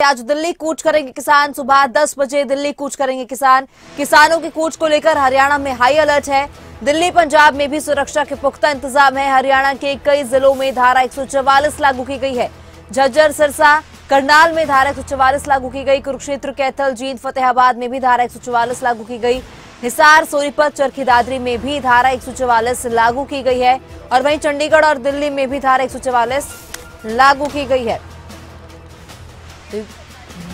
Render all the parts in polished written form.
आज दिल्ली कूच करेंगे किसान। सुबह 10 बजे दिल्ली कूच करेंगे किसान। किसानों की कूच को लेकर हरियाणा में हाई अलर्ट है। दिल्ली पंजाब में भी सुरक्षा के पुख्ता इंतजाम है। हरियाणा के कई जिलों में धारा 144 लागू की गई है। झज्जर, सिरसा, करनाल में धारा 144 लागू की गई। कुरुक्षेत्र, कैथल, जींद, फतेहाबाद में भी धारा 144 लागू की गई। हिसार, सोनीपत, चरखी दादरी में भी धारा 144 लागू की गई है और वहीं चंडीगढ़ और दिल्ली में भी धारा 144 लागू की गई है।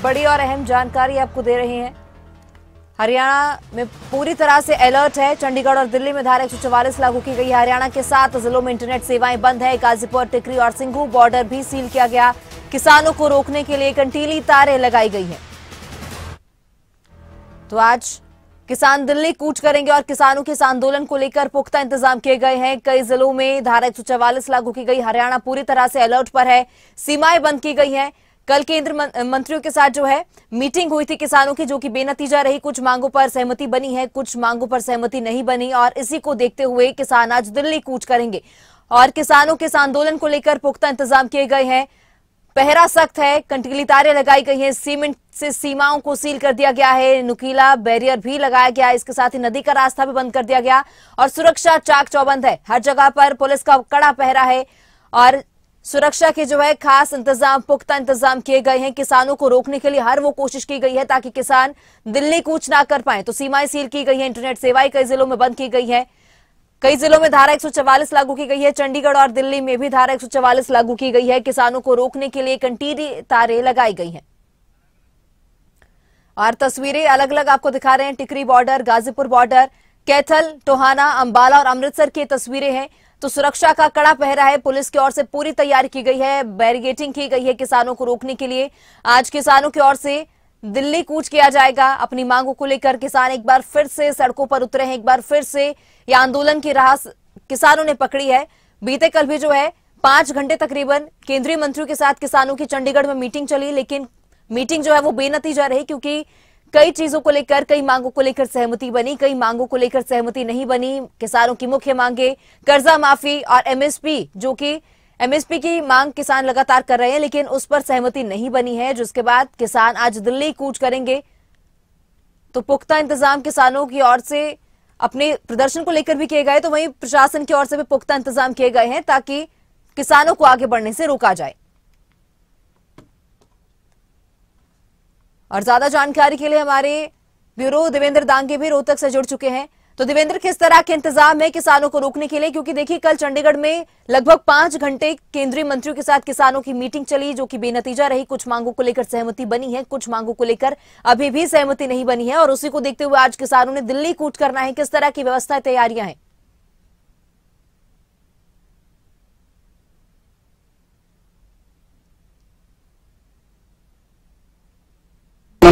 बड़ी और अहम जानकारी आपको दे रहे हैं। हरियाणा में पूरी तरह से अलर्ट है। चंडीगढ़ और दिल्ली में धारा 144 लागू की गई है। हरियाणा के 7 जिलों में इंटरनेट सेवाएं बंद है। गाजीपुर, टिकरी और सिंघू बॉर्डर भी सील किया गया। किसानों को रोकने के लिए कंटीली तारें लगाई गई हैं। तो आज किसान दिल्ली कूच करेंगे और किसानों के इस आंदोलन को लेकर पुख्ता इंतजाम किए गए हैं। कई जिलों में धारा 144 लागू की गई। हरियाणा पूरी तरह से अलर्ट पर है। सीमाएं बंद की गई हैं। कल केंद्रीय मंत्रियों के साथ जो है मीटिंग हुई थी किसानों की, जो कि बेनतीजा रही। कुछ मांगों पर सहमति बनी है, कुछ मांगों पर सहमति नहीं बनी और इसी को देखते हुए किसान आज दिल्ली कूच करेंगे और किसानों के इस आंदोलन को लेकर पुख्ता इंतजाम किए गए हैं। पहरा सख्त है, कंटीली तारें लगाई गई हैं, सीमेंट से सीमाओं को सील कर दिया गया है, नुकीला बैरियर भी लगाया गया है। इसके साथ ही नदी का रास्ता भी बंद कर दिया गया और सुरक्षा चाक चौबंद है। हर जगह पर पुलिस का कड़ा पहरा है और सुरक्षा के जो है खास इंतजाम, पुख्ता इंतजाम किए गए हैं। किसानों को रोकने के लिए हर वो कोशिश की गई है ताकि किसान दिल्ली कूच ना कर पाए। तो सीमाएं सील की गई है, इंटरनेट सेवाएं कई जिलों में बंद की गई है। कई जिलों में धारा 144 लागू की गई है। चंडीगढ़ और दिल्ली में भी धारा 144 लागू की गई है। किसानों को रोकने के लिए कंटीली तारें लगाई गई हैं और तस्वीरें अलग अलग आपको दिखा रहे हैं। टिकरी बॉर्डर, गाजीपुर बॉर्डर, कैथल, टोहाना, अंबाला और अमृतसर की तस्वीरें हैं। तो सुरक्षा का कड़ा पहरा है। पुलिस की ओर से पूरी तैयारी की गई है, बैरिकेडिंग की गई है किसानों को रोकने के लिए। आज किसानों की ओर से दिल्ली कूच किया जाएगा। अपनी मांगों को लेकर किसान एक बार फिर से सड़कों पर उतरे हैं। एक बार फिर से ये आंदोलन की राह किसानों ने पकड़ी है। बीते कल भी जो है 5 घंटे तकरीबन केंद्रीय मंत्रियों के साथ किसानों की चंडीगढ़ में मीटिंग चली, लेकिन मीटिंग जो है वो बेनतीजा रही क्योंकि कई चीजों को लेकर, कई मांगों को लेकर सहमति बनी, कई मांगों को लेकर सहमति नहीं बनी। किसानों की मुख्य मांगे कर्जा माफी और एमएसपी, जो कि एमएसपी की मांग किसान लगातार कर रहे हैं, लेकिन उस पर सहमति नहीं बनी है, जिसके बाद किसान आज दिल्ली कूच करेंगे। तो पुख्ता इंतजाम किसानों की ओर से अपने प्रदर्शन को लेकर भी किए गए, तो वहीं प्रशासन की ओर से भी पुख्ता इंतजाम किए गए हैं ताकि किसानों को आगे बढ़ने से रोका जाए। और ज्यादा जानकारी के लिए हमारे ब्यूरो देवेंद्र दांगे भी रोहतक से जुड़ चुके हैं। तो देवेंद्र, किस तरह के इंतजाम है किसानों को रोकने के लिए? क्योंकि देखिए कल चंडीगढ़ में लगभग 5 घंटे केंद्रीय मंत्रियों के साथ किसानों की मीटिंग चली, जो कि बेनतीजा रही। कुछ मांगों को लेकर सहमति बनी है, कुछ मांगों को लेकर अभी भी सहमति नहीं बनी है और उसी को देखते हुए आज किसानों ने दिल्ली कूच करना है। किस तरह की व्यवस्था, तैयारियां हैं?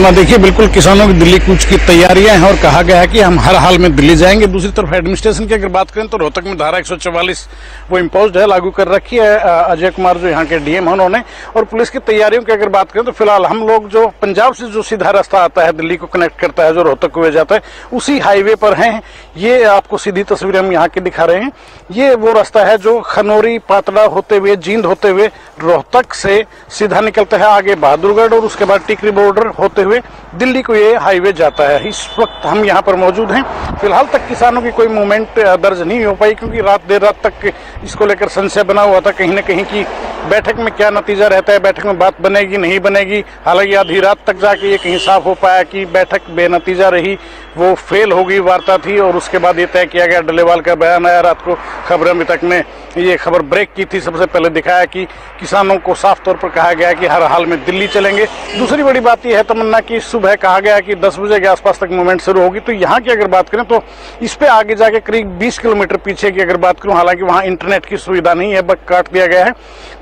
देखिए, बिल्कुल किसानों की दिल्ली कूच की तैयारियां हैं और कहा गया है कि हम हर हाल में दिल्ली जाएंगे। दूसरी तरफ एडमिनिस्ट्रेशन की अगर बात करें तो रोहतक में धारा 144 वो इम्पोज्ड है, लागू कर रखी है अजय कुमार जो यहाँ के डीएम हैं उन्होंने। और पुलिस की तैयारियों की अगर बात करें तो फिलहाल हम लोग जो पंजाब से जो सीधा रास्ता आता है दिल्ली को कनेक्ट करता है, जो रोहतक को जाता है, उसी हाईवे पर हैं। ये आपको सीधी तस्वीरें हम यहाँ की दिखा रहे हैं। ये वो रास्ता है जो खनौरी, पातड़ा होते हुए, जींद होते हुए रोहतक से सीधा निकलता है आगे बहादुरगढ़ और उसके बाद टिकरी बॉर्डर होते हुए दिल्ली को ये हाईवे जाता है। इस वक्त हम यहाँ पर मौजूद हैं। फिलहाल तक किसानों की कोई मूवमेंट दर्ज नहीं हो पाई क्योंकि देर रात तक इसको लेकर संशय बना हुआ था कहीं न कहीं कि बैठक में क्या नतीजा रहता है, बैठक में बात बनेगी नहीं बनेगी। हालांकि आधी रात तक जाके ये कहीं साफ हो पाया कि बैठक बेनतीजा रही, वो फेल हो गई वार्ता थी और उसके बाद ये तय किया गया। डलेवाल का बयान आया रात को, खबर अभी तक ने ये खबर ब्रेक की थी, सबसे पहले दिखाया कि किसानों को साफ तौर पर कहा गया कि हर हाल में दिल्ली चलेंगे। दूसरी बड़ी बात यह है तमन्ना की सुबह कहा गया कि 10 बजे के आसपास तक मूवमेंट शुरू होगी। तो यहाँ की अगर बात करें तो इस पे आगे जाके करीब 20 किलोमीटर पीछे की अगर बात करूँ, हालांकि वहाँ इंटरनेट की सुविधा नहीं है, बस काट दिया गया है।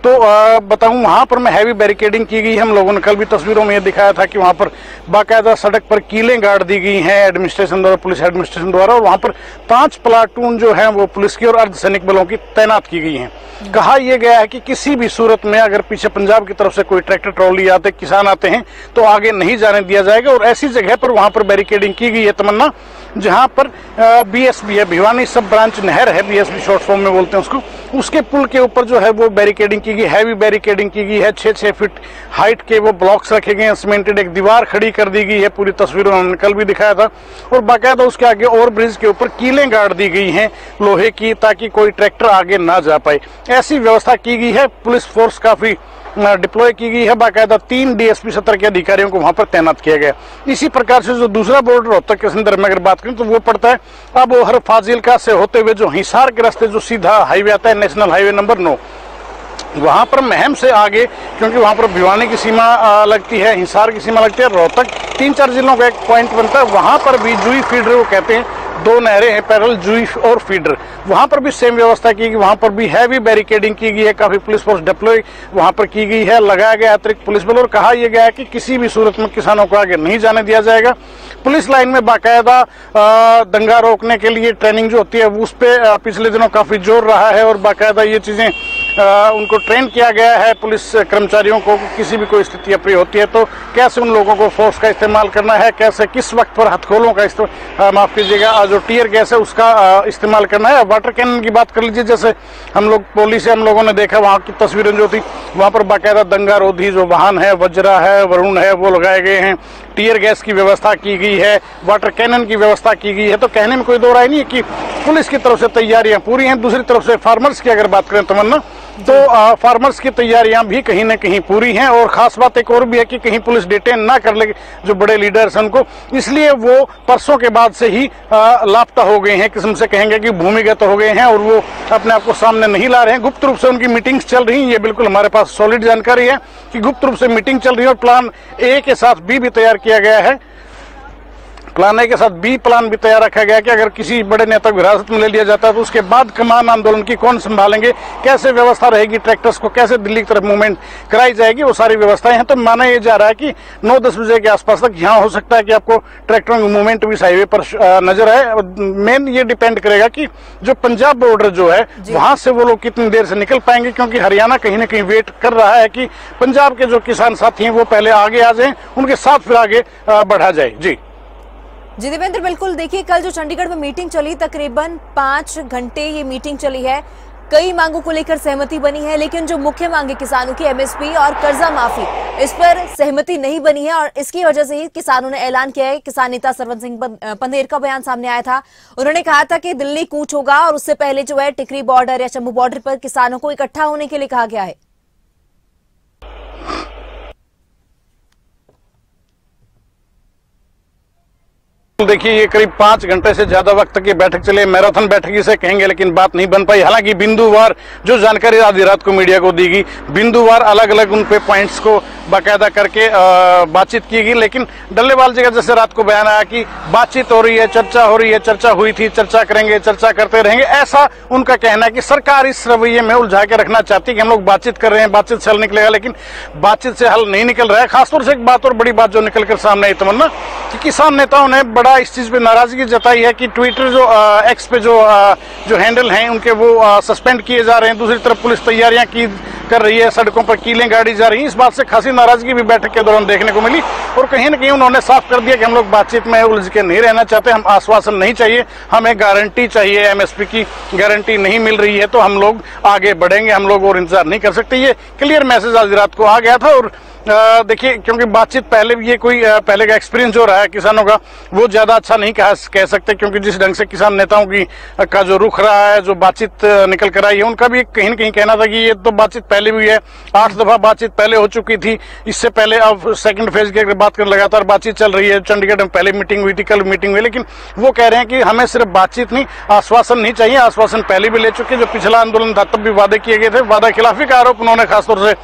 तो बताऊं वहां पर मैं हैवी बैरिकेडिंग की गई। हम लोगों ने कल भी तस्वीरों में ये दिखाया था कि वहां पर बाकायदा सड़क पर कीलें गाड़ दी गई हैं एडमिनिस्ट्रेशन द्वारा, पुलिस एडमिनिस्ट्रेशन द्वारा, और वहां पर 5 प्लाटून जो है वो पुलिस की और अर्धसैनिक बलों की तैनात तैनात की गई हैं। कहा यह गया है कि किसी भी सूरत में अगर पीछे पंजाब की तरफ से कोई ट्रैक्टर ट्रॉली आते, किसान आते हैं, तो आगे नहीं जाने दिया जाएगा। और ऐसी जगह पर वहां पर बैरिकेडिंग की गई है तमन्ना, जहां पर बीएसबी है, भिवानी सब ब्रांच नहर है, बीएसबी शॉर्ट फॉर्म में बोलते हैं उसको, उसके पुल के ऊपर जो है वो बैरिकेडिंग की गई, हैवी बैरिकेडिंग की गई है। 6-6 फीट हाइट के वो ब्लॉक्स रखे गए हैं, सीमेंटेड एक दीवार खड़ी कर दी गई है, पूरी तस्वीरों में हमने कल भी दिखाया था। और बाकायदा उसके आगे ओवर ब्रिज के ऊपर कीलें गाड़ दी गई हैं लोहे की, ताकि कोई ट्रैक्टर आगे ना जा पाए। ऐसी व्यवस्था की गई है। पुलिस फोर्स काफी डिप्लॉय की गई है, बाकायदा 3 डीएसपी सत्र के अधिकारियों को वहां पर तैनात किया गया। इसी प्रकार से जो दूसरा बॉर्डर रोहतक के संदर्भ में अगर बात करें तो वो पड़ता है अब वो हर फाजिलका से होते हुए जो हिसार के रास्ते जो सीधा हाईवे आता है, नेशनल हाईवे नंबर 9, वहां पर महम से आगे, क्योंकि वहां पर भिवानी की सीमा लगती है, हिसार की सीमा लगती है, रोहतक 3-4 जिलों का एक पॉइंट बनता है। वहां पर भी जुई फीडर वो कहते हैं, 2 नहरें हैं पैरेलल, जुई और फीडर, वहां पर भी सेम व्यवस्था की गई। वहां पर भी हैवी बैरिकेडिंग की गई है, काफी पुलिस फोर्स डिप्लॉय वहां पर की गई है, लगाया गया अतिरिक्त पुलिस बल। और कहा यह गया है कि किसी भी सूरत में किसानों को आगे नहीं जाने दिया जाएगा। पुलिस लाइन में बाकायदा दंगा रोकने के लिए ट्रेनिंग जो होती है उस पर पिछले दिनों काफी जोर रहा है, और बाकायदा ये चीजें उनको ट्रेन किया गया है पुलिस कर्मचारियों को। किसी भी कोई स्थिति अप्रिय होती है तो कैसे उन लोगों को फोर्स का इस्तेमाल करना है, कैसे किस वक्त पर हथकड़ों का माफ कीजिएगा, जो टीयर गैस है उसका इस्तेमाल करना है। वाटर कैनन की बात कर लीजिए, जैसे हम लोग पोली से हम लोगों ने देखा, वहां की तस्वीरें जो थी, वहां पर बाकायदा दंगा रोधी जो वाहन है, वज्रा है, वरुण है, वो लगाए गए हैं। टीयर गैस की व्यवस्था की गई है, वाटर कैनन की व्यवस्था की गई है। तो कहने में कोई दो राय नहीं है कि पुलिस की तरफ से तैयारियां पूरी हैं। दूसरी तरफ से फार्मर्स की अगर बात करें तमन्ना, तो फार्मर्स की तैयारियां भी कहीं न कहीं पूरी हैं। और खास बात एक और भी है कि कहीं पुलिस डिटेन ना कर ले जो बड़े लीडर्स हैं उनको, इसलिए वो परसों के बाद से ही लापता हो गए हैं, किस्म से कहेंगे कि भूमिगत हो गए हैं, और वो अपने आप को सामने नहीं ला रहे हैं। गुप्त रूप से उनकी मीटिंग्स चल रही हैं, ये बिल्कुल हमारे पास सॉलिड जानकारी है कि गुप्त रूप से मीटिंग चल रही है। और प्लान ए के साथ बी भी तैयार किया गया है, प्लान ए के साथ बी प्लान भी तैयार रखा गया कि अगर किसी बड़े नेता को हिरासत में ले लिया जाता है तो उसके बाद कमान आंदोलन की कौन संभालेंगे, कैसे व्यवस्था रहेगी, ट्रैक्टर्स को कैसे दिल्ली की तरफ मूवमेंट कराई जाएगी, वो सारी व्यवस्थाएं हैं। तो माना यह जा रहा है कि 9-10 बजे के आसपास तक यहाँ हो सकता है कि आपको ट्रैक्टरों की मूवमेंट भी हाईवे पर नजर आए। मेन ये डिपेंड करेगा कि जो पंजाब बॉर्डर जो है वहां से वो लोग कितनी देर से निकल पाएंगे, क्योंकि हरियाणा कहीं ना कहीं वेट कर रहा है कि पंजाब के जो किसान साथी हैं वो पहले आगे आ जाएं, उनके साथ फिर आगे बढ़ा जाए। जी देवेंद्र, बिल्कुल देखिए, कल जो चंडीगढ़ में मीटिंग चली, तकरीबन 5 घंटे ये मीटिंग चली है। कई मांगों को लेकर सहमति बनी है, लेकिन जो मुख्य मांगे किसानों की एमएसपी और कर्जा माफी, इस पर सहमति नहीं बनी है। और इसकी वजह से ही किसानों ने ऐलान किया है। किसान नेता सरवन सिंह पंधेर का बयान सामने आया था, उन्होंने कहा था कि दिल्ली कूच होगा, और उससे पहले जो है टिकरी बॉर्डर या चंबू बॉर्डर पर किसानों को इकट्ठा होने के लिए कहा गया है। देखिए, ये करीब 5 घंटे से ज्यादा वक्त की बैठक चले, मैराथन बैठक इसे कहेंगे, लेकिन बात नहीं बन पाई। हालांकि बिंदुवार जो जानकारी आधी रात को मीडिया को दी गई, बिंदुवार अलग अलग उन पे पॉइंट्स को बाकायदा करके बातचीत की गई। लेकिन डल्लेवाल जी का जैसे रात को बयान आया कि बातचीत हो रही है, चर्चा हो रही है, चर्चा हुई थी, चर्चा करेंगे, चर्चा करते रहेंगे, ऐसा उनका कहना है कि सरकार इस रवैये में उलझा के रखना चाहती है कि हम लोग बातचीत कर रहे हैं, बातचीत से हल निकलेगा, लेकिन बातचीत से हल नहीं निकल रहा है। खासतौर से एक बात और बड़ी बात जो निकल कर सामने आई तमन्ना, कि किसान नेताओं ने बड़ा इस चीज पे नाराजगी जताई है कि ट्विटर जो एक्स पे जो हैंडल हैं उनके वो सस्पेंड किए जा रहे हैं। दूसरी तरफ पुलिस तैयारियां की कर रही है, सड़कों पर कीलें गाड़ी जा रही हैं। इस बात से खासी नाराजगी भी बैठक के दौरान देखने को मिली, और कहीं न कहीं उन्होंने साफ कर दिया कि हम लोग बातचीत में उलझ के नहीं रहना चाहते, हम आश्वासन नहीं चाहिए, हमें गारंटी चाहिए। एमएसपी की गारंटी नहीं मिल रही है तो हम लोग आगे बढ़ेंगे, हम लोग और इंतजार नहीं कर सकते। ये क्लियर मैसेज आज रात को आ गया था। और देखिए, क्योंकि बातचीत पहले भी ये कोई पहले का एक्सपीरियंस जो रहा है किसानों का, वो ज्यादा अच्छा नहीं कह सकते, क्योंकि जिस ढंग से किसान नेताओं का जो रुख रहा है, जो बातचीत निकल कर आई है, उनका भी कहीं न कहीं कहना था कि ये तो बातचीत पहले भी है, 8 दफा बातचीत पहले हो चुकी थी, इससे पहले अब सेकंड फेज की अगर बात करें लगातार बातचीत चल रही है। चंडीगढ़ में पहले मीटिंग हुई थी, कल मीटिंग हुई, लेकिन वो कह रहे हैं कि हमें सिर्फ बातचीत नहीं, आश्वासन नहीं चाहिए। आश्वासन पहले भी ले चुके, जो पिछला आंदोलन था तब भी वादे किए गए थे, वादा खिलाफी का आरोप उन्होंने खासतौर से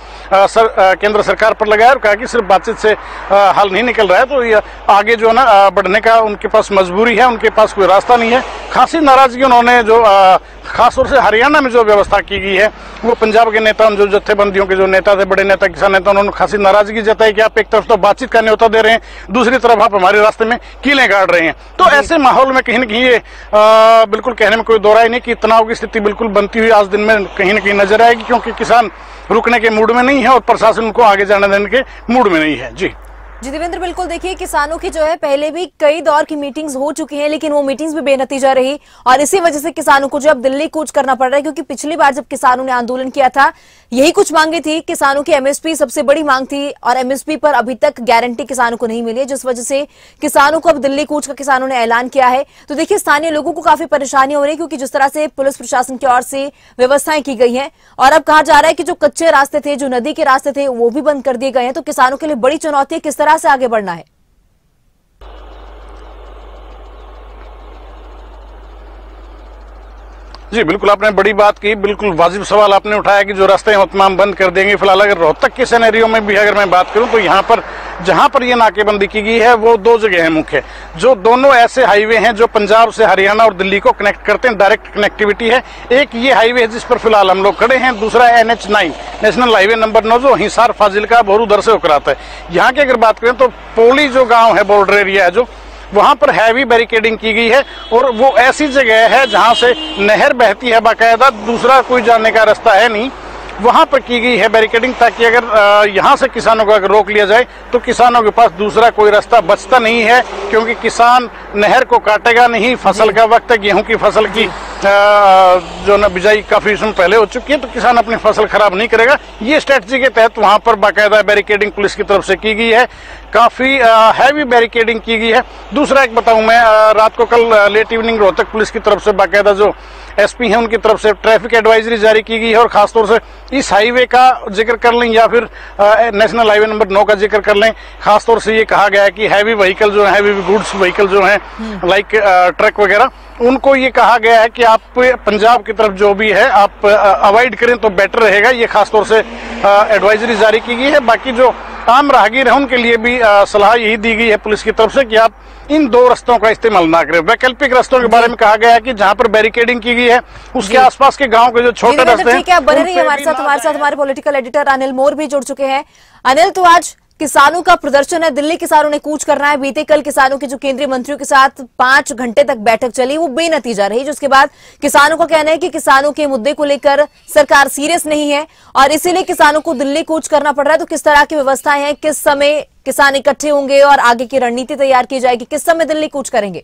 केंद्र सरकार पर लगाया और कहा कि सिर्फ बातचीत से हल नहीं निकल रहा है, तो ये आगे जो है ना बढ़ने का उनके पास मजबूरी है, उनके पास कोई रास्ता नहीं है। खासी नाराजगी उन्होंने जो खासतौर से हरियाणा में जो व्यवस्था की गई है, वो पंजाब के नेता, जो जत्थेबंदियों के जो नेता थे, बड़े नेता, किसान नेता, उन्होंने खासी नाराजगी जताई कि आप एक तरफ तो बातचीत का न्योता दे रहे हैं, दूसरी तरफ आप हमारे रास्ते में कीलें गाड़ रहे हैं। तो ऐसे माहौल में कहीं न कहीं ये बिल्कुल कहने में कोई दो राय नहीं कि तनाव की स्थिति बिल्कुल बनती हुई आज दिन में कहीं न कहीं नजर आएगी, क्योंकि किसान रुकने के मूड में नहीं है और प्रशासन उनको आगे जाने देने के मूड में नहीं है। जी देवेंद्र, बिल्कुल देखिए, किसानों की जो है पहले भी कई दौर की मीटिंग्स हो चुकी हैं, लेकिन वो मीटिंग्स भी बेनतीजा रही और इसी वजह से किसानों को जो अब दिल्ली कूच करना पड़ रहा है, क्योंकि पिछली बार जब किसानों ने आंदोलन किया था, यही कुछ मांगे थी। किसानों की एमएसपी सबसे बड़ी मांग थी और एमएसपी पर अभी तक गारंटी किसानों को नहीं मिली है, जिस वजह से किसानों को अब दिल्ली कूच का किसानों ने ऐलान किया है। तो देखिए, स्थानीय लोगों को काफी परेशानी हो रही है, क्योंकि जिस तरह से पुलिस प्रशासन की ओर से व्यवस्थाएं की गई हैं और अब कहा जा रहा है कि जो कच्चे रास्ते थे, जो नदी के रास्ते थे, वो भी बंद कर दिए गए हैं। तो किसानों के लिए बड़ी चुनौती है, किस तरह से आगे बढ़ना है। जी बिल्कुल, आपने बड़ी बात की, बिल्कुल वाजिब सवाल आपने उठाया कि जो रास्ते हैं तमाम बंद कर देंगे। फिलहाल अगर रोहतक के सिनेरियो में भी अगर मैं बात करूं तो यहाँ पर जहां पर ये नाकेबंदी की गई है वो दो जगह है मुख्य, जो दोनों ऐसे हाईवे हैं जो पंजाब से हरियाणा और दिल्ली को कनेक्ट करते हैं, डायरेक्ट कनेक्टिविटी है। एक ये हाईवे है जिस पर फिलहाल हम लोग खड़े हैं, दूसरा NH9 नेशनल हाईवे नंबर 9 जो हिसार फाजिलका बोरूदर से होकर आता है। यहाँ की अगर बात करें तो पोली जो गाँव है, बॉर्डर एरिया है, जो वहां पर हैवी बैरिकेडिंग की गई है और वो ऐसी जगह है जहां से नहर बहती है बाकायदा, दूसरा कोई जाने का रास्ता है नहीं, वहां पर की गई है बैरिकेडिंग, ताकि अगर यहां से किसानों को अगर रोक लिया जाए तो किसानों के पास दूसरा कोई रास्ता बचता नहीं है, क्योंकि किसान नहर को काटेगा नहीं। फसल का वक्त है, गेहूं की फसल की जो ना बिजाई काफी समय पहले हो चुकी है, तो किसान अपनी फसल खराब नहीं करेगा। ये स्ट्रेटजी के तहत वहां पर बाकायदा बैरिकेडिंग पुलिस की तरफ से की गई है, काफी हैवी बैरिकेडिंग की गई है। दूसरा एक बताऊं मैं, रात को कल लेट इवनिंग रोहतक पुलिस की तरफ से बाकायदा जो SP है उनकी तरफ से ट्रैफिक एडवाइजरी जारी की गई है और खासतौर से इस हाईवे का जिक्र कर लें या फिर नेशनल हाईवे नंबर 9 का जिक्र कर लें, खासतौर से ये कहा गया है कि हैवी व्हीकल जो है, हैवी गुड्स व्हीकल जो है लाइक ट्रक वगैरह, उनको ये कहा गया है कि आप पंजाब की तरफ जो भी है आप अवॉइड करें तो बेटर रहेगा। ये खासतौर से एडवाइजरी जारी की गई है। बाकी जो आम राहगीर है उनके लिए भी सलाह यही दी गई है पुलिस की तरफ से कि आप इन दो रास्तों का इस्तेमाल ना करें। वैकल्पिक रास्तों के बारे में कहा गया है कि जहां पर बैरिकेडिंग की गई है उसके आसपास के गांव के जो छोटे रास्ते हैं। ठीक है, आप बने रहिए हमारे साथ हमारे पॉलिटिकल एडिटर अनिल मोर भी जुड़ चुके हैं। अनिल, तो आज किसानों का प्रदर्शन है, दिल्ली किसानों ने कूच करना है। बीते कल किसानों के जो केंद्रीय मंत्रियों के साथ 5 घंटे तक बैठक चली, वो बेनतीजा रही, जिसके बाद किसानों का कहना है कि किसानों के मुद्दे को लेकर सरकार सीरियस नहीं है और इसीलिए किसानों को दिल्ली कूच करना पड़ रहा है। तो किस तरह की व्यवस्थाएं हैं, किस समय किसान इकट्ठे होंगे और आगे की रणनीति तैयार की जाएगी, किस समय दिल्ली कूच करेंगे?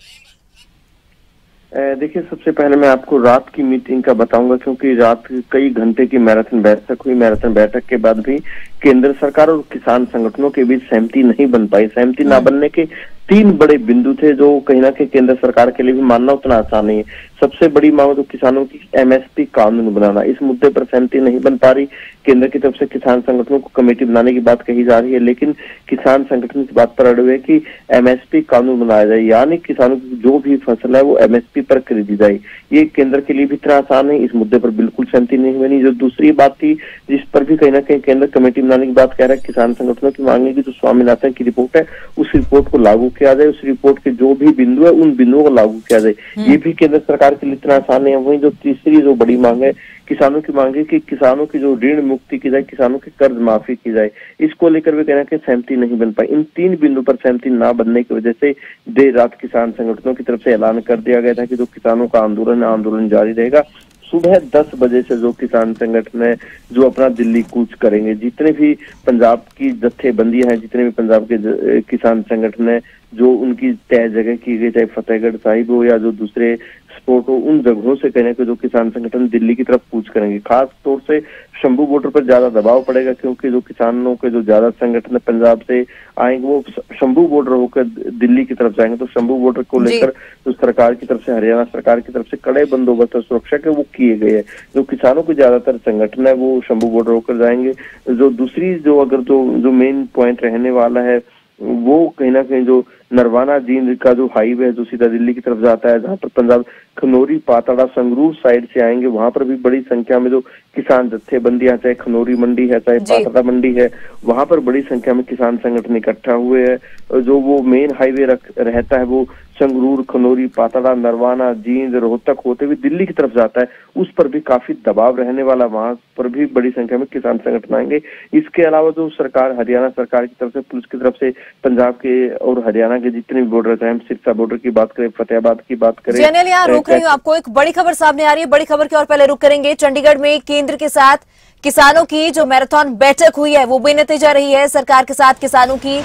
देखिए, सबसे पहले मैं आपको रात की मीटिंग का बताऊंगा, क्योंकि रात कई घंटे की मैराथन बैठक हुई। मैराथन बैठक के बाद भी केंद्र सरकार और किसान संगठनों के बीच सहमति नहीं बन पाई। सहमति ना बनने के 3 बड़े बिंदु थे जो कहीं ना कहीं केंद्र सरकार के लिए भी मानना उतना आसान नहीं है। सबसे बड़ी मांग तो किसानों की MSP कानून बनाना, इस मुद्दे पर सहमति नहीं बन पा रही। केंद्र की तरफ से किसान संगठनों को कमेटी बनाने की बात कही जा रही है, लेकिन किसान संगठन इस बात पर अड़े हुए कि MSP कानून बनाया जाए, यानी किसानों की जो भी फसल है वो MSP पर खरीदी जाए। ये केंद्र के लिए भी इतना आसान नहीं, इस मुद्दे पर बिल्कुल सहमति नहीं बनी। जो दूसरी बात थी जिस पर भी कहीं ना कहीं केंद्र कमेटी बनाने की बात कह रहा है, किसान संगठनों की मांग है कि जो स्वामीनाथन की रिपोर्ट है उस रिपोर्ट को लागू किया जाए, उस रिपोर्ट के जो भी बिंदु है उन बिंदुओं को लागू किया जाए। ये भी केंद्र सरकार के लिए इतना आसान नहीं है। वहीं जो तीसरी जो बड़ी मांग है किसानों की, मांग है कि किसानों की जो ऋण मुक्ति की जाए, किसानों की कर्ज माफी की जाए, इसको लेकर भी कहना कि सहमति नहीं बन पाई। इन 3 बिंदु पर सहमति ना बनने की वजह से देर रात किसान संगठनों की तरफ से ऐलान कर दिया गया था कि जो किसानों का आंदोलन जारी रहेगा। सुबह 10 बजे से जो किसान संगठन है जो अपना दिल्ली कूच करेंगे, जितने भी पंजाब की जत्थेबंदियां हैं, जितने भी पंजाब के किसान संगठन है, जो उनकी तय जगह की गई, चाहे फतेहगढ़ साहिब हो या जो दूसरे स्पोर्ट हो, उन जगहों से कहने के जो किसान संगठन दिल्ली की तरफ कूच करेंगे। खास तौर से शंभू बॉर्डर पर ज्यादा दबाव पड़ेगा, क्योंकि जो किसानों के जो ज्यादा संगठन पंजाब से आएंगे वो शंभू बॉर्डर होकर दिल्ली की तरफ जाएंगे। तो शंभू बॉर्डर को लेकर जो सरकार की तरफ से, हरियाणा सरकार की तरफ से कड़े बंदोबस्त और सुरक्षा के वो किए गए हैं। जो किसानों के ज्यादातर संगठन है वो शंभू बॉर्डर होकर जाएंगे। जो दूसरी जो अगर जो मेन पॉइंट रहने वाला है वो कहीं ना कहीं जो नरवाना जींद का जो हाईवे है जो सीधा दिल्ली की तरफ जाता है, जहां पर पंजाब खनौरी, पाताड़ा, संगरूर साइड से आएंगे, वहां पर भी बड़ी संख्या में जो किसान जत्थेबंदियां, चाहे खनौरी मंडी है, चाहे पाताड़ा मंडी है, वहां पर बड़ी संख्या में किसान संगठन इकट्ठा हुए हैं। जो वो मेन हाईवे रहता है वो संगरूर, खनौरी, पाताड़ा, नरवाना, जींद, रोहतक होते हुए दिल्ली की तरफ जाता है, उस पर भी काफी दबाव रहने वाला, वहां पर भी बड़ी संख्या में किसान संगठन आएंगे। इसके अलावा जो सरकार, हरियाणा सरकार की तरफ से, पुलिस की तरफ से पंजाब के और हरियाणा के जितने भी बॉर्डर, चाहे हम सिरसा बॉर्डर की बात करें, फतेहाबाद की बात करें। अनिल, यहाँ रोक रही हूँ आपको, एक बड़ी खबर सामने आ रही है, बड़ी खबर की और पहले रुक करेंगे। चंडीगढ़ में केंद्र के साथ किसानों की जो मैराथन बैठक हुई है वो बेनतीजा रही है। सरकार के साथ किसानों की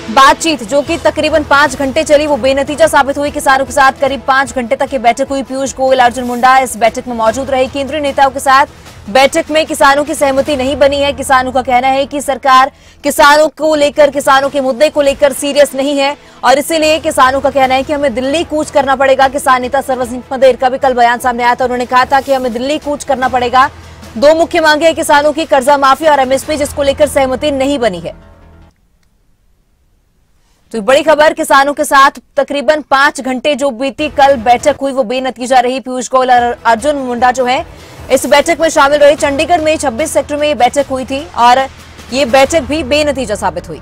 बातचीत जो कि तकरीबन 5 घंटे चली वो बेनतीजा साबित हुई। किसानों के साथ करीब 5 घंटे तक ये बैठक हुई। पीयूष गोयल, अर्जुन मुंडा इस बैठक में मौजूद रहे। केंद्रीय नेताओं के साथ बैठक में किसानों की सहमति नहीं बनी है। किसानों का कहना है कि सरकार किसानों को लेकर, किसानों के मुद्दे को लेकर सीरियस नहीं है और इसीलिए किसानों का कहना है कि हमें दिल्ली कूच करना पड़ेगा। किसान नेता सर्वर सिंह मदेर का भी कल बयान सामने आया था। उन्होंने कहा था कि हमें दिल्ली कूच करना पड़ेगा। 2 मुख्य मांगे हैं किसानों की, कर्जा माफी और एमएसपी, जिसको लेकर सहमति नहीं बनी है। तो बड़ी खबर, किसानों के साथ तकरीबन 5 घंटे जो बीती कल बैठक हुई वो बेनतीजा रही। पीयूष गोयल और अर्जुन मुंडा जो है इस बैठक में शामिल रहे। चंडीगढ़ में 26 सेक्टर में ये बैठक हुई थी और ये बैठक भी बेनतीजा साबित हुई।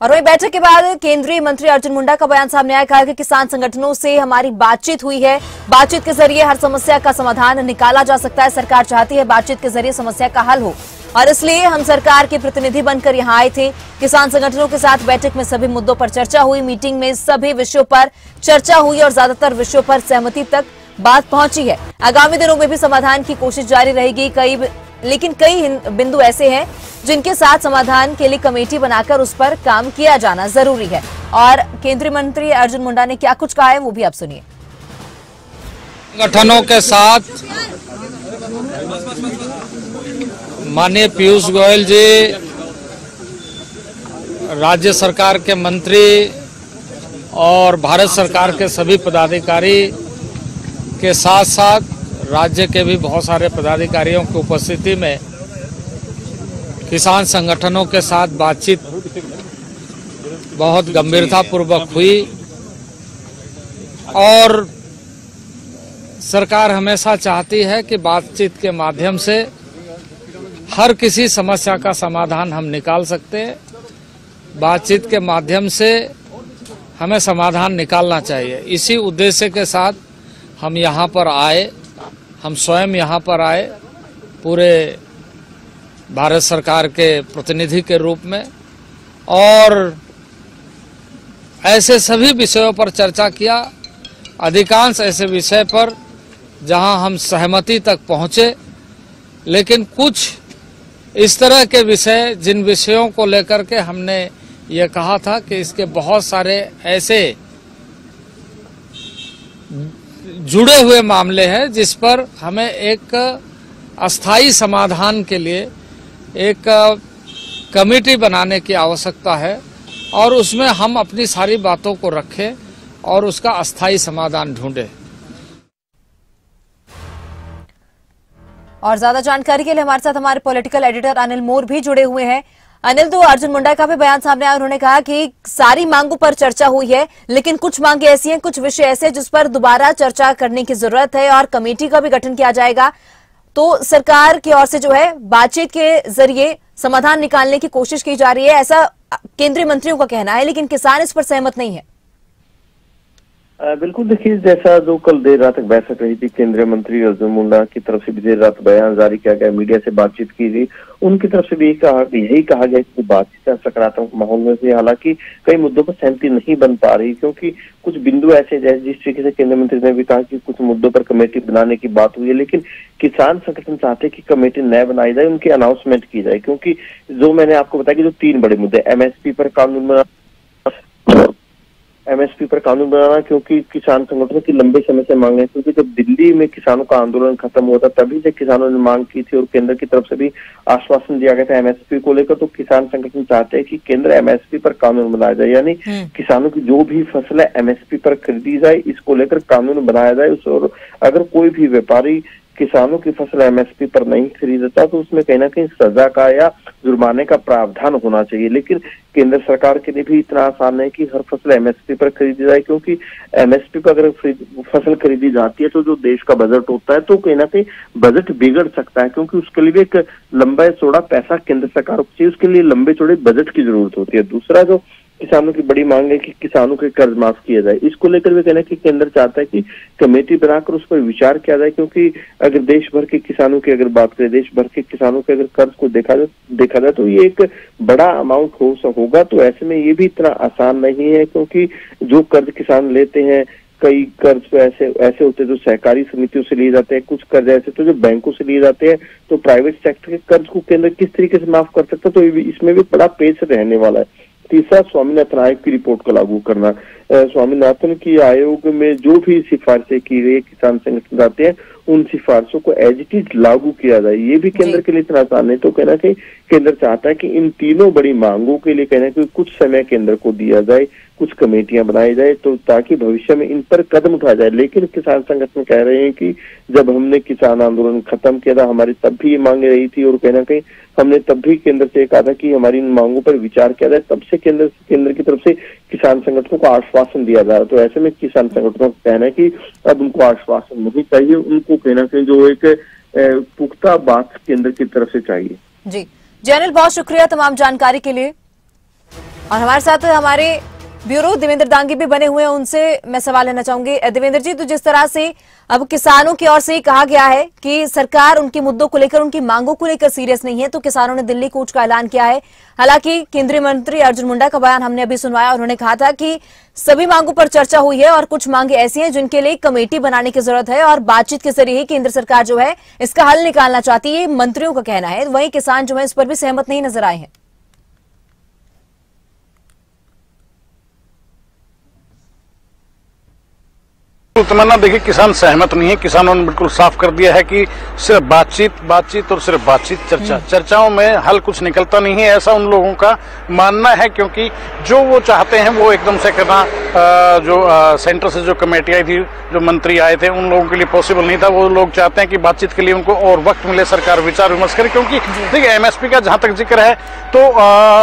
और वही बैठक के बाद केंद्रीय मंत्री अर्जुन मुंडा का बयान सामने आया। कहा कि किसान संगठनों से हमारी बातचीत हुई है, बातचीत के जरिए हर समस्या का समाधान निकाला जा सकता है। सरकार चाहती है बातचीत के जरिए समस्या का हल हो और इसलिए हम सरकार के प्रतिनिधि बनकर यहां आए थे। किसान संगठनों के साथ बैठक में सभी मुद्दों पर चर्चा हुई। मीटिंग में सभी विषयों पर चर्चा हुई और ज्यादातर विषयों पर सहमति तक बात पहुंची है। आगामी दिनों में भी समाधान की कोशिश जारी रहेगी। लेकिन कई बिंदु ऐसे हैं जिनके साथ समाधान के लिए कमेटी बनाकर उस पर काम किया जाना जरूरी है। और केंद्रीय मंत्री अर्जुन मुंडा ने क्या कुछ कहा है वो भी आप सुनिए। संगठनों के साथ माननीय पीयूष गोयल जी, राज्य सरकार के मंत्री और भारत सरकार के सभी पदाधिकारी के साथ साथ राज्य के भी बहुत सारे पदाधिकारियों की उपस्थिति में किसान संगठनों के साथ बातचीत बहुत गंभीरतापूर्वक हुई और सरकार हमेशा चाहती है कि बातचीत के माध्यम से हर किसी समस्या का समाधान हम निकाल सकते हैं। बातचीत के माध्यम से हमें समाधान निकालना चाहिए। इसी उद्देश्य के साथ हम यहाँ पर आए, हम स्वयं यहाँ पर आए पूरे भारत सरकार के प्रतिनिधि के रूप में और ऐसे सभी विषयों पर चर्चा किया। अधिकांश ऐसे विषय पर जहां हम सहमति तक पहुंचे, लेकिन कुछ इस तरह के विषय जिन विषयों को लेकर के हमने ये कहा था कि इसके बहुत सारे ऐसे जुड़े हुए मामले हैं जिस पर हमें एक अस्थायी समाधान के लिए एक कमेटी बनाने की आवश्यकता है और उसमें हम अपनी सारी बातों को रखें और उसका अस्थायी समाधान ढूंढें। और ज्यादा जानकारी के लिए हमारे साथ हमारे पॉलिटिकल एडिटर अनिल मोर भी जुड़े हुए हैं। अनिल, तो अर्जुन मुंडा का भी बयान सामने आया। उन्होंने कहा कि सारी मांगों पर चर्चा हुई है, लेकिन कुछ मांगे ऐसी हैं, कुछ विषय ऐसे जिस पर दोबारा चर्चा करने की जरूरत है और कमेटी का भी गठन किया जाएगा। तो सरकार की ओर से जो है बातचीत के जरिए समाधान निकालने की कोशिश की जा रही है, ऐसा केंद्रीय मंत्रियों का कहना है, लेकिन किसान इस पर सहमत नहीं है। बिल्कुल, देखिए जैसा जो कल देर रात तक बैठक रही थी, केंद्रीय मंत्री अर्जुन मुंडा की तरफ से भी देर रात बयान जारी किया गया, मीडिया से बातचीत की गई, उनकी तरफ से भी यही कहा गया कि बातचीत सकारात्मक माहौल में से, हालांकि कई मुद्दों पर सहमति नहीं बन पा रही क्योंकि कुछ बिंदु ऐसे जैसे जिस तरीके से केंद्रीय मंत्री ने भी कहा कि कुछ मुद्दों पर कमेटी बनाने की बात हुई है, लेकिन किसान संगठन चाहते कि कमेटी न बनाई जाए, उनकी अनाउंसमेंट की जाए, क्योंकि जो मैंने आपको बताया कि जो 3 बड़े मुद्दे, एमएसपी पर कानून बनाना, क्योंकि किसान संगठनों की लंबे समय से मांग है, क्योंकि जब दिल्ली में किसानों का आंदोलन खत्म हुआ था तभी से किसानों ने मांग की थी और केंद्र की तरफ से भी आश्वासन दिया गया था एमएसपी को लेकर। तो किसान संगठन चाहते हैं कि केंद्र एमएसपी पर कानून बनाया जाए, यानी किसानों की जो भी फसल है एमएसपी पर खरीदी जाए, इसको लेकर कानून बनाया जाए। और अगर कोई भी व्यापारी किसानों की फसल एमएसपी पर नहीं खरीदता तो उसमें कहीं ना कहीं सजा का या जुर्माने का प्रावधान होना चाहिए। लेकिन केंद्र सरकार के लिए भी इतना आसान है कि हर फसल एमएसपी पर खरीदी जाए, क्योंकि एमएसपी पर अगर फसल खरीदी जाती है तो जो देश का बजट होता है तो कहीं ना कहीं बजट बिगड़ सकता है, क्योंकि उसके लिए भी एक लंबा चौड़ा पैसा केंद्र सरकार को चाहिए, उसके लिए लंबे चौड़े बजट की जरूरत होती है। दूसरा जो किसानों की बड़ी मांग है कि किसानों के कर्ज माफ किया जाए, इसको लेकर भी कहना कि केंद्र चाहता है कि कमेटी बनाकर उस पर विचार किया जाए, क्योंकि अगर देश भर के किसानों की अगर बात करें, देश भर के किसानों के अगर कर्ज को देखा जाए तो ये एक बड़ा अमाउंट होगा। तो ऐसे में ये भी इतना आसान नहीं है, क्योंकि जो कर्ज किसान लेते हैं, कई कर्ज तो ऐसे होते हैं जो सहकारी समितियों से लिए जाते हैं, कुछ कर्ज ऐसे तो जो बैंकों से लिए जाते हैं। तो प्राइवेट सेक्टर के कर्ज को केंद्र किस तरीके से माफ कर सकता है, तो इसमें भी बड़ा पेच रहने वाला है। तीसरा, स्वामीनाथन आयोग की रिपोर्ट को लागू करना। स्वामीनाथन की आयोग में जो भी सिफारिशें की गई किसान संगठन जाते हैं, उन सिफारिशों को एज इट इज लागू किया जाए, ये भी केंद्र के लिए इतना आसान नहीं। तो कहना कि केंद्र चाहता है कि इन तीनों बड़ी मांगों के लिए कहना कि कुछ समय केंद्र को दिया जाए, कुछ कमेटियां बनाई जाए, तो ताकि भविष्य में इन पर कदम उठाया जाए। लेकिन किसान संगठन कह रहे हैं कि जब हमने किसान आंदोलन खत्म किया था, हमारी तब भी ये मांगे रही थी, और कहना कहीं हमने तब भी केंद्र से कहा था कि हमारी इन मांगों पर विचार किया जाए। तब से केंद्र की तरफ से किसान संगठनों को आश्वासन दिया जा रहा है। तो ऐसे में किसान संगठनों का कहना है कि अब उनको आश्वासन नहीं चाहिए, उनको कहना कहीं जो एक पुख्ता बात केंद्र की तरफ से चाहिए। जी अनिल, बहुत शुक्रिया तमाम जानकारी के लिए। और हमारे साथ हमारे ब्यूरो देवेंद्र दांगी भी बने हुए हैं, उनसे मैं सवाल लेना चाहूंगी। देवेंद्र जी, तो जिस तरह से अब किसानों की ओर से ही कहा गया है कि सरकार उनके मुद्दों को लेकर, उनकी मांगों को लेकर सीरियस नहीं है, तो किसानों ने दिल्ली कूच का ऐलान किया है। हालांकि केंद्रीय मंत्री अर्जुन मुंडा का बयान हमने अभी सुनवाया, उन्होंने कहा था कि सभी मांगों पर चर्चा हुई है और कुछ मांगे ऐसी हैं जिनके लिए कमेटी बनाने की जरूरत है और बातचीत के जरिए ही केंद्र सरकार जो है इसका हल निकालना चाहती है, मंत्रियों का कहना है। वहीं किसान जो है इस पर भी सहमत नहीं नजर आए हैं। तमन्ना, देखिए किसान सहमत नहीं है। किसानों ने बिल्कुल साफ कर दिया है कि सिर्फ बातचीत और सिर्फ बातचीत, चर्चाओं में हल कुछ निकलता नहीं है, ऐसा उन लोगों का मानना है। क्योंकि जो वो चाहते हैं वो एकदम से करना, जो सेंटर से जो कमेटी आई थी, जो मंत्री आए थे, उन लोगों के लिए पॉसिबल नहीं था। वो लोग चाहते हैं कि बातचीत के लिए उनको और वक्त मिले, सरकार विचार विमर्श करे। क्योंकि देखिए एमएसपी का जहां तक जिक्र है तो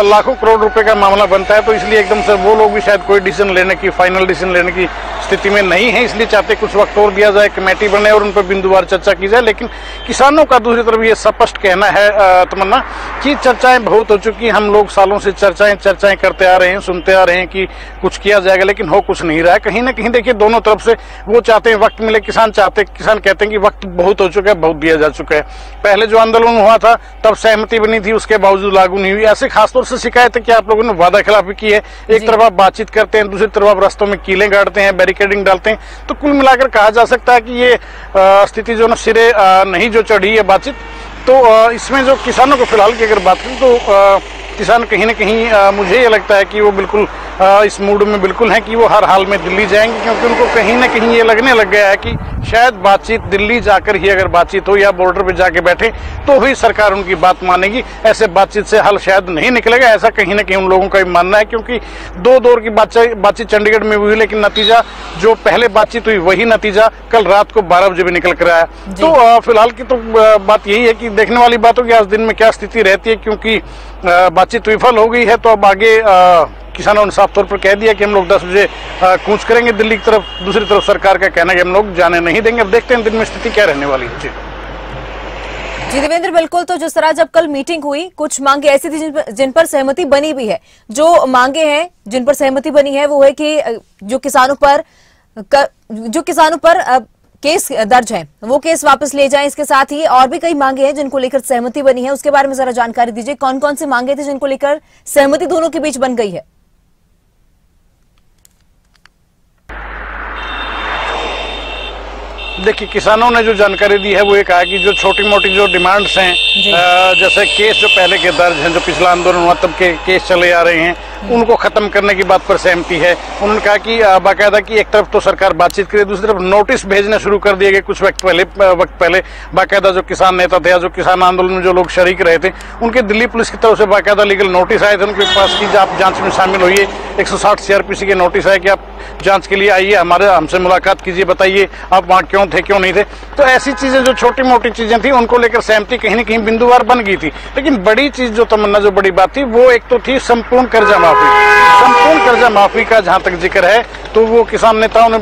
लाखों करोड़ रुपए का मामला बनता है, तो इसलिए एकदम से वो लोग भी शायद कोई डिसीजन लेने की, फाइनल डिसीजन लेने की स्थिति में नहीं है। इसलिए चाहते कुछ वक्त और दिया जाए, कमेटी बने और उन पर बिंदुवार चर्चा की जाए। लेकिन किसानों का दूसरी तरफ ये स्पष्ट कहना है तमन्ना कि चर्चाएं बहुत हो चुकी, हम लोग सालों से चर्चाएं करते आ रहे हैं, सुनते आ रहे हैं कि कुछ किया जाएगा, लेकिन हो कुछ नहीं रहा है। कहीं ना कहीं देखिए दोनों तरफ से वो चाहते हैं वक्त मिले, किसान कहते हैं कि वक्त बहुत हो चुका है, बहुत दिया जा चुका है। पहले जो आंदोलन हुआ था तब सहमति बनी थी, उसके बावजूद लागू नहीं हुई। ऐसे खासतौर से शिकायत है कि आप लोगों ने वादा खिलाफी की है। एक तरफ आप बातचीत करते हैं, दूसरी तरफ आप रास्तों में कीलें गाड़ते हैं, बैरिकेडिंग डालते हैं। तो कुल मिलाकर कहा जा सकता है कि ये स्थिति जो ना सिरे नहीं जो चढ़ी है बातचीत। तो इसमें जो किसानों को फिलहाल की अगर बात करें तो किसान कहीं ना कहीं मुझे ये लगता है कि वो बिल्कुल इस मूड में बिल्कुल हैं कि वो हर हाल में दिल्ली जाएंगे, क्योंकि उनको कहीं ना कहीं ये लगने लग गया है कि शायद बातचीत दिल्ली जाकर ही अगर बातचीत हो या बॉर्डर पे जाके बैठे तो ही सरकार उनकी बात मानेगी। ऐसे बातचीत से हल शायद नहीं निकलेगा, ऐसा कहीं ना कहीं उन लोगों का भी मानना है। क्योंकि 2 दौर की बातचीत चंडीगढ़ में हुई, लेकिन नतीजा जो पहले बातचीत हुई वही नतीजा कल रात को 12 बजे भी निकल कर आया। तो फिलहाल की तो बात यही है कि देखने वाली बात होगी आज दिन में क्या स्थिति रहती है, क्योंकि बातचीत विफल हो गई है। तो अब आगे किसानों ने साफ तौर पर कह दिया कि हम लोग 10 बजे कूच करेंगे दिल्ली की तरफ। दूसरी तरफ सरकार का कहना है कि हम लोग जाने नहीं देंगे। अब देखते हैं दिन में स्थिति क्या रहने वाली है। जी देवेंद्र, बिल्कुल। तो जिस तरह जब कल मीटिंग हुई, कुछ मांगे ऐसी थी जिन पर सहमति बनी भी है। जो मांगे हैं जिन पर सहमति बनी है वो है कि जो किसानों पर केस दर्ज है वो केस वापस ले जाएं। इसके साथ ही और भी कई मांगे हैं जिनको लेकर सहमति बनी है, उसके बारे में जरा जानकारी दीजिए। कौन कौन से मांगे थे जिनको लेकर सहमति दोनों के बीच बन गई है? देखिए किसानों ने जो जानकारी दी है वो ये कहा कि जो छोटी मोटी जो डिमांड्स हैं, जैसे केस जो पहले के दर्ज हैं, जो पिछला आंदोलन हुआ तब के केस चले आ रहे हैं, उनको खत्म करने की बात पर सहमति है। उन्होंने कहा कि बाकायदा की एक तरफ तो सरकार बातचीत करे, दूसरी तरफ नोटिस भेजने शुरू कर दिए गए कुछ वक्त पहले बाकायदा जो किसान नेता थे या जो किसान आंदोलन में जो लोग शरीक रहे थे उनके दिल्ली पुलिस की तरफ से बाकायदा लीगल नोटिस आए थे उनके पास की आप जांच में शामिल होइए। 160 सीआरपीसी के नोटिस है कि आप जांच के लिए आइए, हमसे मुलाकात कीजिए, बताइए आप वहां क्यों थे क्यों नहीं थे। तो ऐसी चीजें जो छोटी मोटी चीजें थी उनको लेकर सहमति कहीं न कहीं बिंदुवार बन गई थी। लेकिन बड़ी चीज जो तमन्ना, जो बड़ी बात थी, वो एक तो थी संपूर्ण कर्जा माफी। संपूर्ण कर्जा माफी का जहां तक जिक्र है तो वो किसान नेताओं ने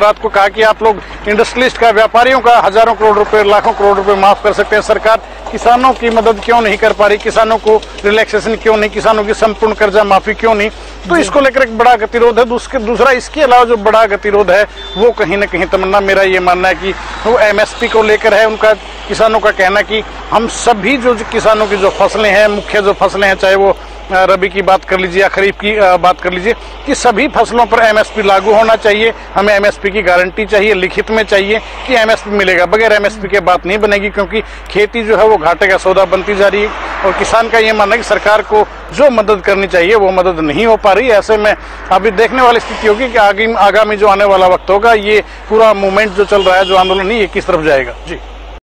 रात को कहा कि आप लोग इंडस्ट्रियलिस्ट का, व्यापारियों का हजारों करोड़ रुपए, लाखों करोड़ रुपए माफ कर सकते हैं, सरकार किसानों की मदद क्यों नहीं कर पा रही, किसानों को रिलैक्सेशन क्यों नहीं, किसानों की संपूर्ण कर्जा माफी क्यों नहीं। तो इसको लेकर एक बड़ा गतिरोध है। दूसरा इसके अलावा जो बड़ा गतिरोध है वो कहीं न कहीं तमन्ना, मेरा ये मानना है कि वो एमएसपी को लेकर है। उनका, किसानों का कहना कि हम सभी जो किसानों की जो फसलें हैं, मुख्य जो फसलें हैं, चाहे वो रबी की बात कर लीजिए या खरीफ की बात कर लीजिए, कि सभी फसलों पर एमएसपी लागू होना चाहिए। हमें एमएसपी की गारंटी चाहिए, लिखित में चाहिए कि एमएसपी मिलेगा। बगैर एमएसपी के बात नहीं बनेगी, क्योंकि खेती जो है वो घाटे का सौदा बनती जा रही है। और किसान का ये मानना है कि सरकार को जो मदद करनी चाहिए वो मदद नहीं हो पा रही। ऐसे में अभी देखने वाली स्थिति होगी कि आगामी जो आने वाला वक्त होगा, ये पूरा मूवमेंट जो चल रहा है, जो आंदोलन है, ये किस तरफ जाएगा। जी।